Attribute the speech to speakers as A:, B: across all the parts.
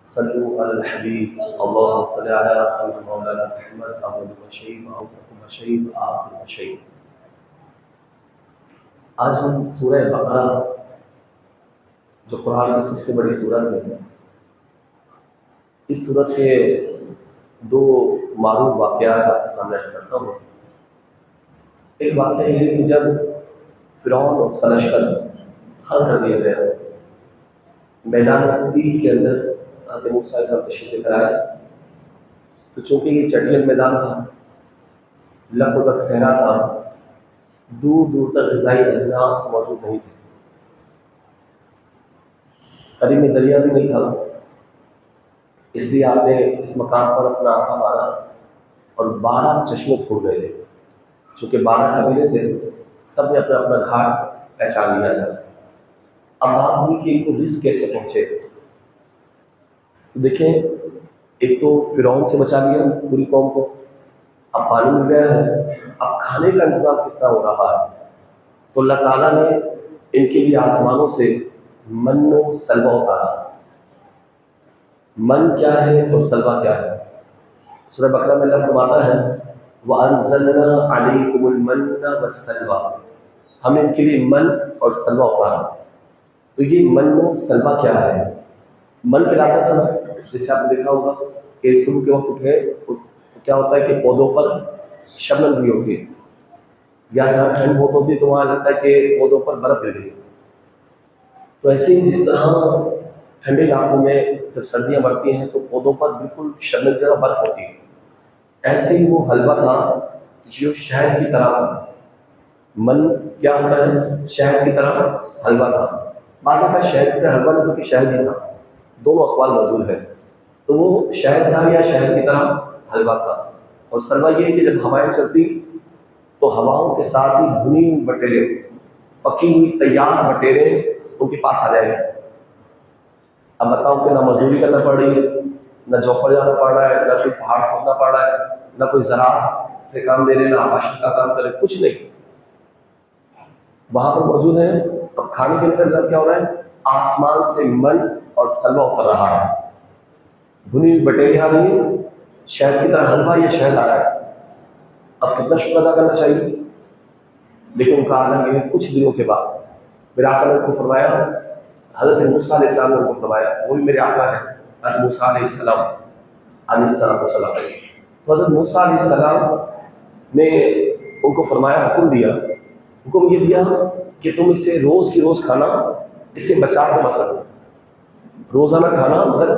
A: सल्लु अलल हबीब अल्लाहुम्मा सल्लि अला सय्यिदिना मौलाना मुहम्मद अव्वल व शहीद औसत व शहीद आखिर व शहीद। आज हम सूरह बकरा, जो कुरान की सबसे बड़ी सूरत है, इस सूरत के दो मारूफ वाक़यात आपके सामने अर्ज़ करता हूँ। एक वाक़या ये है कि जब फ़िरौन और उसका लश्कर खत्म कर दिया गया, मैदान तीह के अंदर हज़रत मूसा अलैहिस्सलाम तशरीफ़ लेकर आए, तो चूँकि ये चटियल मैदान था, लबोदक सहरा था, दूर दूर तक ग़िज़ाई अजनास मौजूद नहीं थे, करीब में दरिया भी नहीं था। इसलिए आपने इस मकाम पर अपना आसा मारा और 12 चश्मे फूट गए थे। चूँकि 12 कबीले थे, सब ने अपना अपना घाट पहचान लिया था। अब बात हुई कि इनको रिस्क कैसे पहुँचे। तो देखें, एक तो फ़िरौन से बचा लिया पूरी कौम को, अब पानी मिल गया है, अब खाने का इंतज़ाम किस तरह हो रहा है। तो अल्लाह ताला ने इनके लिए आसमानों से मन्नो सलवा उतारा। मन क्या है और सलवा क्या है? सूरह बकरा में अल्लाह फरमाता है वअंज़लना अलैकुमुल मन्ना वस्सलवा, हमने इनके लिए मन और सलवा उतारा। तो ये मन्नो सलवा क्या है? मन कहलाता था ना, जैसे आपने देखा होगा कि सुबह के वक्त उठे तो क्या होता है कि पौधों पर शबनम भी होती है, या जहाँ ठंड बहुत होती है तो वहाँ लगता है कि पौधों पर बर्फ़ गिर गई। तो ऐसे ही जिस तरह ठंडे इलाकों में जब सर्दियाँ बढ़ती हैं तो पौधों पर बिल्कुल शबनम जगह बर्फ़ होती है, ऐसे ही वो हलवा था जो शहद की तरह था। मन क्या होता है? शहद की तरह हलवा था। बाद में शहद की तरह हलवा नहीं बल्कि शहद ही था, दोनों अक़वाल मौजूद है। तो वो शहद था या शहद की तरह हलवा था। और सलवा ये है कि जब हवाएं चलती तो हवाओं के साथ ही भुनी बटेरें, पकी हुई तैयार बटेरें उनके पास आ जाएगी। अब बताओ कि ना मजदूरी करना पड़ रही है, ना जॉब पर जाना पड़ रहा है, ना कोई पहाड़ खोदना पड़ रहा है, ना कोई ज़राअत से काम ले रहे, ना आबाशी का काम करे, कुछ नहीं, वहाँ पर मौजूद है। अब खाने पीने का इंतजाम क्या हो रहा है? आसमान से मन और सलवा उतर रहा है, भुनी हुई बटेरें आ रही है, शहद की तरह हलवा या शहद आ रहा है। अब कितना शुक्र अदा करना चाहिए। लेकिन उनका आलम ये है, कुछ दिनों के बाद मेरे आका ने उनको फरमाया, हज़रत मूसा अलैहिस्सलाम ने उनको फरमाया, वो भी मेरे आका है हज़रत मूसा अलैहिस्सलाम। तो हज़रत मूसा अलैहिस्सलाम ने उनको फरमाया, हुक्म दिया, हुक्म ये दिया कि तुम इसे रोज़ की रोज़ खाना, इससे बचा के मत रखो, रोज़ाना खाना मगर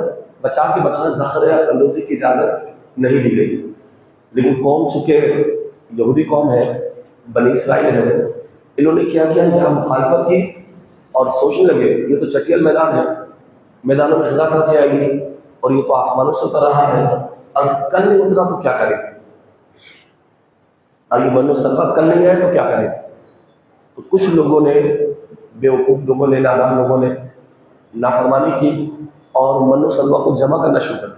A: बचा के बताना, ज़ख़र या अंदोज़ी की इजाज़त नहीं दी गई। लेकिन कौम चूँकि यहूदी कौम है, बनी इसराइल है, इन्होंने क्या किया, यहाँ मुखालफत की और सोचने लगे ये तो चटियल मैदान है, मैदानों में ग़िज़ा कहाँ से आएगी, और ये तो आसमानों से उतर रहा है, और कल नहीं उतरा तो क्या करें, और ये मन्नो सलवा कल नहीं आए तो क्या करें। तो कुछ लोगों ने, बेवकूफ़ लोगों ने, नादान लोगों ने नाफरमानी की और मन्नो सलवा को जमा करना शुरू कर दिया।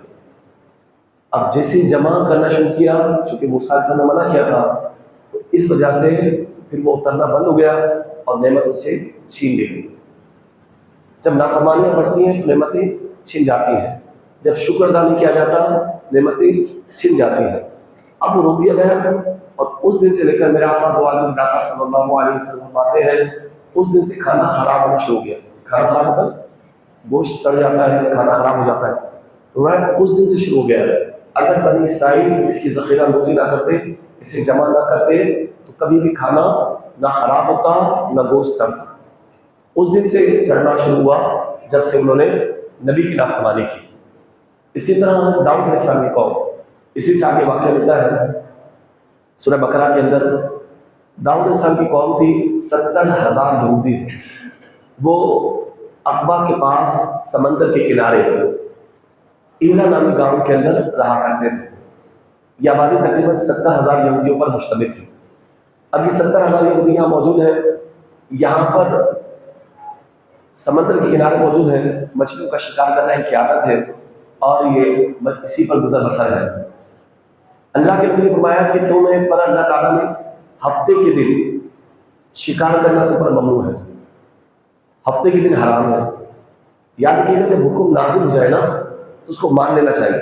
A: अब जैसे ही जमा करना शुरू किया, चूँकि मूसा अलैहिस्सलाम ने मना किया था, तो इस वजह से फिर वो उतरना बंद हो गया और नेमत उनसे छीन ली गई। जब नाफरमानियाँ बढ़ती हैं तो नेमतें छिन जाती हैं, जब शुक्र अदा नहीं किया जाता नेमतें छिन जाती हैं। अब वो रोक दिया गया और उस दिन से लेकर मेरे आका दो आलम दाता सल्लल्लाहु अलैहि वसल्लम बातें हैं, उस दिन से खाना ख़राब होना शुरू हो गया। खाना ख़राब मतलब गोश्त सड़ जाता है, खाना ख़राब हो जाता है, तो वह उस दिन से शुरू हो गया। अगर बनी इसराइल इसकी ज़ख़ीरा अंदोज़ी ना करते, इसे जमा ना करते, तो कभी भी खाना ना ख़राब होता, ना गोश्त सड़ता। उस दिन से सड़ना शुरू हुआ जब से उन्होंने नबी की नाफरमानी की। इसी तरह दाऊद अलैहिस्सलाम की कौम, इसी से आगे वाक़या मिलता है सूरह बकरा के अंदर। दाऊद अलैहिस्सलाम की कौम थी, 70,000 यहूदी थे। वो अक़बा के पास समंदर के किनारे ईला नामी गांव के अंदर रहा करते थे। यह आबादी तकरीबन 70,000 यहूदियों पर मुश्तमिल थी। अब ये 70,000 यहूदी यहाँ मौजूद है, यहाँ पर समंदर के किनारे मौजूद है, मछलियों का शिकार करना इनकी आदत है और ये इसी पर गुजर बसर है। अल्लाह के नबी ने फरमाया कि तुम्हें पर अल्लाह ताला ने हफ्ते के दिन शिकार करना तुम पर ममनू है, हफ्ते के दिन हराम है। याद रखिएगा, जब हुक्म नाजिल हो जाए ना तो उसको मान लेना चाहिए।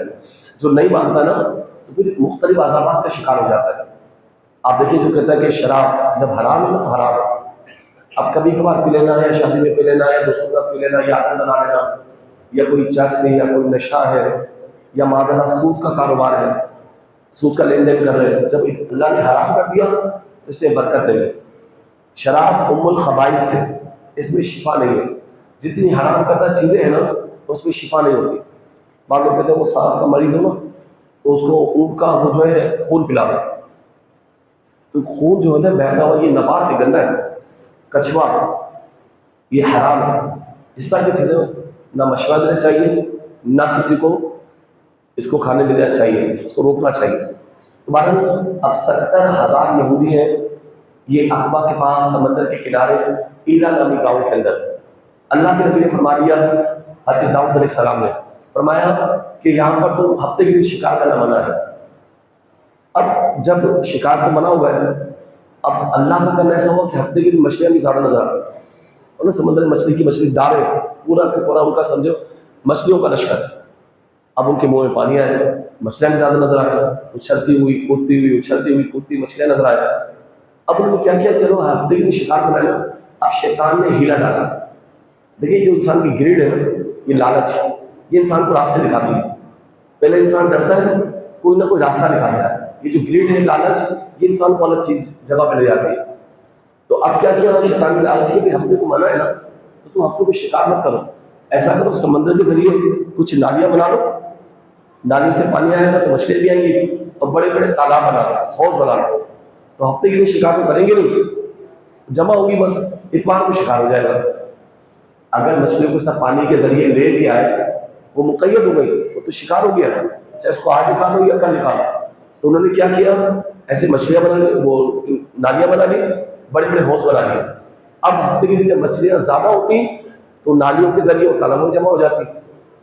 A: जो नहीं मानता ना तो फिर मुख्तलिफ अज़ाबात का शिकार हो जाता है। आप देखिए, जो कहता है कि शराब जब हराम है ना तो हराम है, अब कभी कभार पी लेना है, या शादी में पी लेना है, या दोस्तों के साथ पी लेना, या आदत बना लेना, या कोई चर्च है, या कोई नशा है, या मादना सूद का कारोबार है, सूद का लेन देन कर रहे हैं, जब अल्लाह ने हराम कर दिया तो इसमें बरकत नहीं है। शराब उम्मुल खबाइस है, इसमें शिफा नहीं है। जितनी हराम करता चीज़ें हैं ना उसमें शिफा नहीं होती। बाद लोग कहते हैं वो सांस का मरीज है ना तो उसको ऊँट का वो जो है खून पिला दो, तो खून जो होता है बहता हुआ ये नपाक है, गंदा है, कछुआ, ये हराम है। इस तरह की चीज़ें ना मशवरा देना चाहिए, ना किसी को इसको खाने देना चाहिए, इसको रोकना चाहिए। तो बहरहाल अब 70,000 यहूदी हैं ये अकबा के पास समंदर के किनारे ईला नामी गाँव के अंदर। अल्लाह के नबी ने फरमा दिया, हज़रत दाऊद अलैहिस्सलाम ने फरमाया कि यहाँ पर तो हफ्ते के दिन शिकार करना मना है। अब जब शिकार तो मना हुआ है, अब अल्लाह का करना ऐसा हुआ कि हफ्ते के दिन मछलियाँ भी ज़्यादा नजर आती हैं, और ना समुद्र में मछली की मछली डाले पूरा का पूरा उनका समझो मछलियों का लश्कर। अब उनके मुंह में पानी आया, मछलियाँ भी ज़्यादा नजर आए, उछलती हुई कूदती हुई, उछलती हुई कूदती मछलियाँ नजर आए। अब उन्होंने क्या किया, चलो हफ्ते के दिन शिकार बनाया। अब शैतान ने हीला डाला। देखिए, जो इंसान की ग्रीड है ना, ये लालच, ये इंसान को रास्ते दिखाती है। पहले इंसान डरता है, कोई ना कोई रास्ता दिखाता है। ये जो ग्रीड है, लालच, ये इंसान को अलग चीज जगह पे ले जाती है। तो अब क्या किया शैतान ने, लालच के भी हफ्ते को मना है ना तो तुम हफ्ते को शिकार मत करो, ऐसा करो समंदर के जरिए कुछ नालियां बना लो, नालियों से पानी आएगा तो मछलियां भी आएंगी, और बड़े बड़े तालाब बना लो, हौज बना लो, तो हफ्ते के लिए शिकार तो करेंगे नहीं, जमा होगी, बस इतवार को शिकार हो जाएगा। अगर मछलियों को इस पानी के जरिए ले भी आए, वो मुक़य्यद हो गई, वो तो शिकार हो गया, चाहे उसको आज निकालो या कल निकालो। तो उन्होंने क्या किया, ऐसे मछलियां बना ली, वो नालियां बना ली, बड़े बड़े हौज बना लिए। अब हफ्ते के दिन जब मछलियां ज्यादा होती तो नालियों के जरिए तालाबों में जमा हो जाती।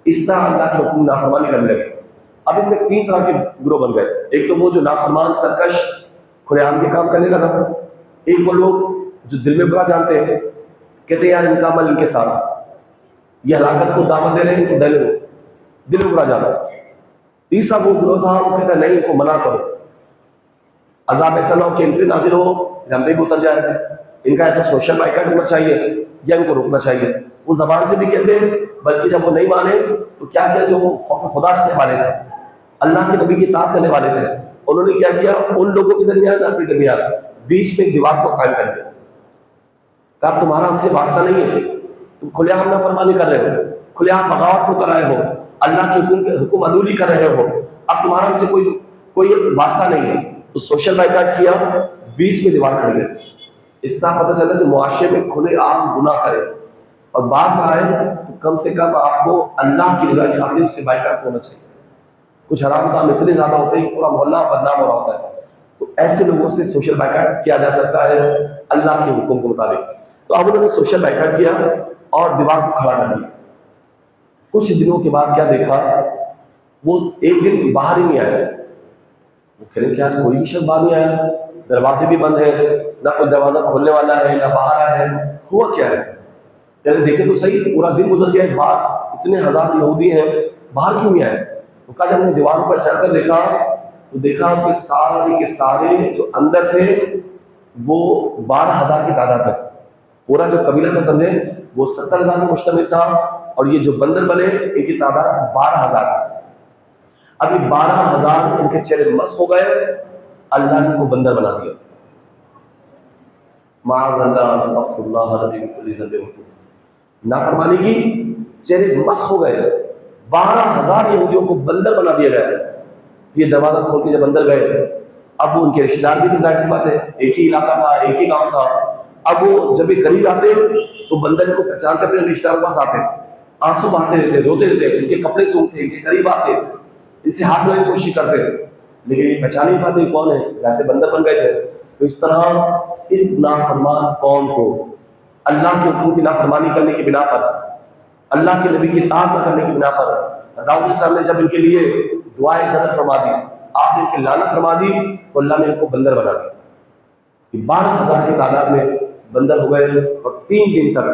A: इस तरह अल्लाह के हुक्म नाफरमानी करने लगे। अब इनमें 3 तरह के गिरोह बन गए। एक तो वो जो नाफरमान सरकश खुलेआम के काम करने लगा, एक वो लोग जो दिल में बुरा जानते हैं, कहते हैं यार इनका अमल इनके साथ, ये हलाकत को दावत दे रहे हैं, इनको देने दो, दिल में बुरा जाना। तीसरा वो गिरोह था, वो कहता नहीं इनको मना करो, अजाब ऐसा ना हो कि इन पे नाजिल हो, हम पे भी उतर जाए। इनका तो सोशल बाइकाट होना चाहिए या इनको रोकना चाहिए। वो जबान से भी कहते हैं, बल्कि जब वो नहीं माने तो क्या किया, जो वो खौफ खुदा रखने वाले थे, अल्लाह के नबी की इताअत करने वाले थे, उन्होंने क्या किया, उन लोगों के दरमियान अपने दरमियान बीच में एक दीवार को कायम कर दिया। कहा तुम्हारा हमसे वास्ता नहीं है, तुम खुलेआम नाफरमानी कर रहे हो, खुलेआम बगावत में उतर आए हो, अल्लाह के हुक्म अदूली कर रहे हो, अब तुम्हारा हमसे कोई वास्ता नहीं है। तो सोशल बाइकाट किया, बीच में दीवार खड़ गई। इस तरह पता चला जो मुआशरे में खुलेआम गुनाह करे और बाज ना आए तो कम से कम आपको अल्लाह की रज़ा की खातिर उससे बाइकाट होना चाहिए। कुछ हराम काम इतने ज्यादा होते हैं पूरा मोहल्ला बदनाम हो रहा होता है, तो ऐसे लोगों से सोशल बाइकाट किया जा सकता है अल्लाह के हुक्म के मुताबिक। तो अब उन्होंने सोशल बाइकाट किया और दीवार को खड़ा कर दिया। कुछ दिनों के बाद क्या देखा, वो एक दिन बाहर ही नहीं आया। वो कह रहे कि आज कोई भी शख्स बाहर नहीं आया, दरवाजे भी बंद है, ना कोई दरवाजा खोलने वाला है, ना बाहर आया है, हुआ क्या है। यानी देखे तो सही, पूरा दिन गुजर गया, बाहर इतने हजार यहूदी हैं, बाहर क्यों नहीं आए। तो कहा जब हमने दीवारों पर चढ़कर देखा तो देखा कि सारे के सारे जो अंदर थे वो 12,000 की तादाद में थे। पूरा जो कबीला था समझे वो 70,000 में मुश्तमिल था, और ये जो बंदर बने इनकी तादाद 12,000 थी। अब ये 12,000 उनके चेहरे मस्त हो गए, अल्लाह ने उनको बंदर बना दिया। नाफरमानी की, चेहरे मस्त हो गए, 12,000 यहूदियों को बंदर बना दिया गया। ये दरवाजा खोल के जब अंदर गए, अब वो उनके रिश्तेदार भी थे, जाहिर सी बात है, एक ही इलाका था, एक ही गांव था। अब वो जब भी करीब आते तो बंदर को पहचानते, अपने रिश्तेदारों के पास आते, आंसू बहाते रहते, रोते रहते, उनके कपड़े सूंघते, इनके करीब आते, इनसे हाथ मिलाने की कोशिश करते, लेकिन ये पहचान नहीं पाते कौन है, जैसे बंदर बन गए थे। तो इस तरह इस नाफरमान कौम को अल्लाह के हुक्म की नाफरमानी करने की बिना पर, अल्लाह के नबी की इताअत न करने की बिना पर, दाऊद साहब ने जब इनके लिए दुआएं ज़रर फरमा दी, आपने इनकी लानत फरमा दी, तो अल्लाह ने इनको बंदर बना दिया। 12,000 की तादाद में बंदर हो गए, और 3 दिन तक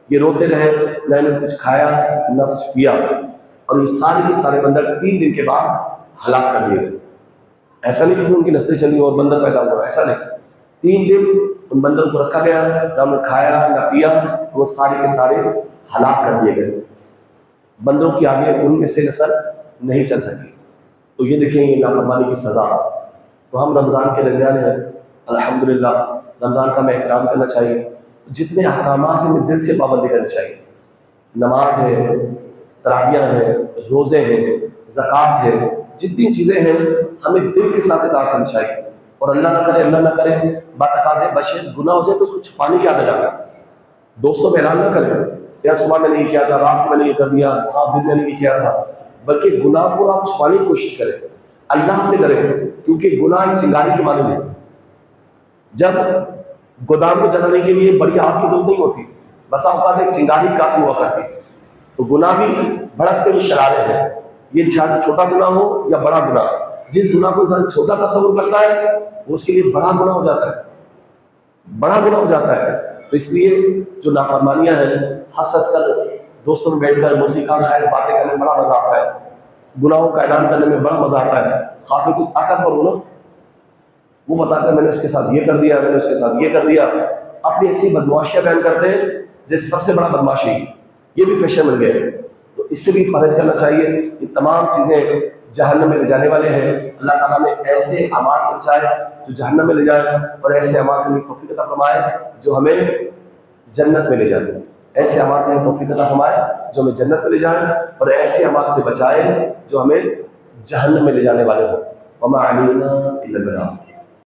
A: ये रोते रहे, न इन्होंने कुछ खाया न कुछ पिया। और ये सारे के सारे बंदर 3 दिन के बाद हलाक कर दिए गए। ऐसा नहीं कि उनकी नस्लें चली और बंदर पैदा हुआ, ऐसा नहीं। 3 दिन उन बंदरों को रखा गया, ना उन्हें खाया ना पिया, वो सारे के सारे हलाक कर दिए गए। बंदरों की आगे उनमें से नस्ल नहीं चल सकी। तो ये देखें, ये नाफरमानी की सज़ा। तो हम रमज़ान के दरमियान हैं, अल्हम्दुलिल्लाह रमज़ान का हमें एहतराम करना चाहिए। जितने अहकामात हैं दिल से पाबंदी करनी चाहिए। नमाज है, तरावियाँ हैं, रोज़े हैं, ज़कात है, जितनी चीज़ें हैं हमें दिल के साथ इताअत करनी चाहिए। और अल्लाह ना करे बातकाज़े बशे गुनाह हो जाए तो उसको छुपाने की आदत डालें। दोस्तों में ऐलान ना करें, यार सुबह मैंने ये किया था, रात को मैंने ये कर दिया, हाँ दिन मैंने ये किया था। बल्कि गुनाह को आप छुपाने की कोशिश करें, अल्लाह से डरें, क्योंकि गुनाह एक चिंगारी की मानंद है। जब गोदाम को जलाने के लिए बड़ी आग की जरूरत नहीं होती, बस औकात एक चिंगारी काफी हुआ करती। तो गुनाह भी भड़कते हुए शरारे हैं। ये छोटा गुनाह हो या बड़ा गुनाह, जिस गुनाह को इंसान छोटा तस्वुर करता है वो उसके लिए बड़ा गुनाह हो जाता है, बड़ा गुनाह हो जाता है। तो इसलिए जो नाफरमानियां हैं, हंस हंस कर दोस्तों में बैठकर मौसीक़ा खास बातें करने में बड़ा मजा आता है, गुनाहों का ऐलान करने में बड़ा मजा आता है। खासकर कोई ताकतवर हो ना, वो बताकर मैंने उसके साथ ये कर दिया, मैंने उसके साथ ये कर दिया, अपनी ऐसी बदमाशियां बयान करते हैं जैसे सबसे बड़ा बदमाशी। ये भी फैशन बन गए। तो इससे भी परहेज करना चाहिए। ये तमाम चीज़ें जहन्नम में ले जाने वाले हैं। अल्लाह ताला में ऐसे अमाल से बचाए जो जहन्नम में ले जाए, और ऐसे अमाल में तौफीक अता फरमाए जो हमें जन्नत में ले जाए। ऐसे अमाल में तौफीक अता फरमाए जो हमें जन्नत में ले जाए, और ऐसे अमाल से बचाए जो हमें जहन्नम में ले जाने वाले हों। वमा अलैना इल्लल बलाग।